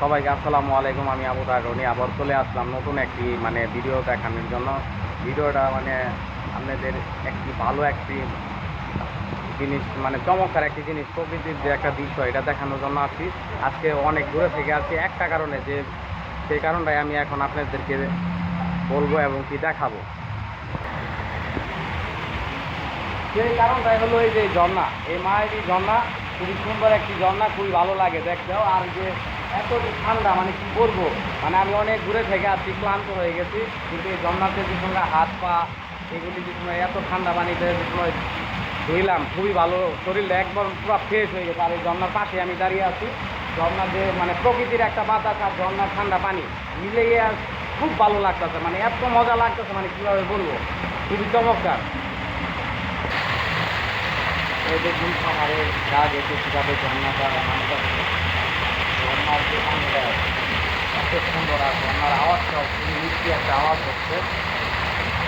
সবাইকে আসসালামু আলাইকুম। আমি আবু তারনি আবার চলে আসলাম নতুন একটি ভিডিও দেখানোর জন্য। ভিডিওটা আপনাদের ভালো একটি জিনিস, চমৎকার একটি জিনিস, প্রকৃতির যে একটা দৃশ্য, এটা দেখানোর জন্য আসছি। আজকে অনেক দূরে থেকে আসছি একটা কারণে, যে সেই কারণটাই আমি এখন আপনাদেরকে বলবো এবং কি দেখাবো। সেই কারণটাই হলো এই যে ঝর্ণা, এই মায়েরই ঝর্ণা, খুবই সুন্দর একটি ঝর্ণা, খুবই ভালো লাগে দেখতেও। আর যে এত ঠান্ডা, কি করবো, আমি অনেক দূরে থেকে আসছি, ক্লান্ত হয়ে গেছি, কিন্তু এই ঝর্ণাতে যে সঙ্গে হাত পা এগুলি যে সময় এত ঠান্ডা পানিতে যে সময় ধুইলাম, খুবই ভালো, শরীরটা একবার পুরো ফ্রেশ হয়ে গেছে। আর এই ঝর্ণার পাশে আমি দাঁড়িয়ে আছি, ঝর্ণা যে প্রকৃতির একটা বাতাস আর ঝর্ণার ঠান্ডা পানি মিলে গিয়ে খুব ভালো লাগতেছে, এত মজা লাগতেছে, কীভাবে বলবো, খুবই চমৎকার। এই দেখুন পাহাড়ের গা গেছে কীভাবে ঝর্ণাটা ঝর্ণার যে পানিটা এত সুন্দর, আর ঝর্ণার আওয়াজটাও খুবই মিষ্টি একটা আওয়াজ হচ্ছে।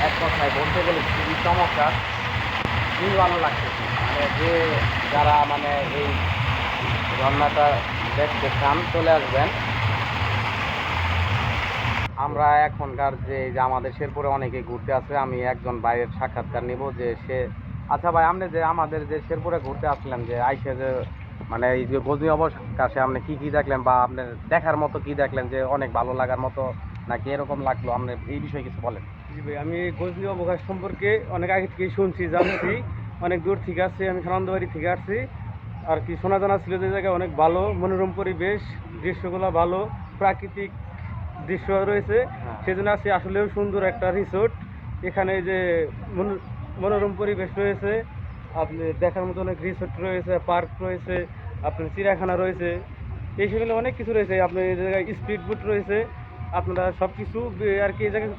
এক কথায় বলতে গেলে খুবই চমৎকার, খুবই ভালো লাগতেছে। যে যারা এই ঝর্ণাটা দেখতে চান চলে আসবেন। আমরা এখনকার যে আমাদের শেরপুরে অনেকে ঘুরতে আসে, আমি একজন ভাইয়ের সাক্ষাৎকার নিব, যে সে, আচ্ছা ভাই, আপনি যে আমাদের যে শেরপুরে ঘুরতে আসলেন, যে আইসে যে এই যে গজনি অবকাশে আপনি কি দেখলেন, বা আপনার দেখার মতো কি দেখলেন, যে অনেক ভালো লাগার মতো নাকি এরকম লাগলো, আপনি এই বিষয়ে কিছু বলেন। জি ভাই, আমি গজনি অবকাশ সম্পর্কে অনেক আগে থেকেই শুনছি, জানছি। অনেক দূর থেকে আসছি, আমি সানন্দবাড়ি থেকে আসছি। আর কি শোনা জানা ছিল যে জায়গায় অনেক ভালো মনোরম পরিবেশ, দৃশ্যগুলো ভালো, প্রাকৃতিক দৃশ্য রয়েছে। সেজন্য আসছি। আসলেও সুন্দর একটা রিসোর্ট। এখানে যে মনোরম পরিবেশ রয়েছে, আপনি দেখার মতো অনেক রিসোর্ট রয়েছে, পার্ক রয়েছে, আপনার চিড়িয়াখানা রয়েছে, এই সেগুলো অনেক কিছু রয়েছে। আপনার এই জায়গায় স্পিড বোট রয়েছে, আপনারা সব কিছু আর কি এই জায়গায়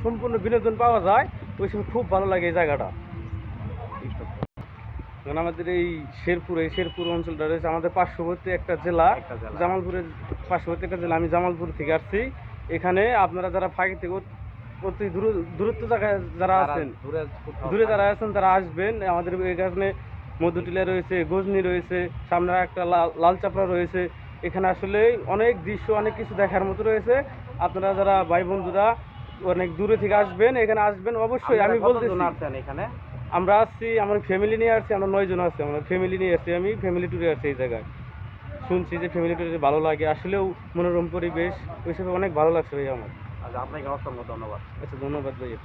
সম্পূর্ণ বিনোদন পাওয়া যায়। ওই সময় খুব ভালো লাগে এই জায়গাটা। কারণ আমাদের এই শেরপুর অঞ্চলটা রয়েছে আমাদের পার্শ্ববর্তী একটা জেলা, জামালপুরের পার্শ্ববর্তী একটা জেলা। আমি জামালপুর থেকে আসছি। এখানে আপনারা যারা ফাঁকি থেকে অতি দূরত্ব জায়গায় যারা আছেন, দূরে যারা আছেন, তারা আসবেন। আমাদের এখানে মধুটিলা রয়েছে, গজনি রয়েছে, সামনে একটা লাল চাপড়া রয়েছে। এখানে আসলে অনেক দৃশ্য, অনেক কিছু দেখার মতো রয়েছে। আপনারা যারা ভাই বন্ধুরা অনেক দূরে থেকে আসবেন, এখানে আসবেন অবশ্যই। আমি বলতে এখানে আমরা আসছি, আমার ফ্যামিলি নিয়ে আসছি, আমরা 9 জন আছি, আমরা ফ্যামিলি নিয়ে আসছি। আমি ফ্যামিলি ট্যুরে আসছি এই জায়গায়। শুনছি যে ফ্যামিলি ট্যুরে ভালো লাগে, আসলেও মনোরম পরিবেশ, ওইসব অনেক ভালো লাগছে ভাই আমার। আচ্ছা, আপনাকে অসংখ্য ধন্যবাদ। আচ্ছা, ধন্যবাদ ভাইয়া।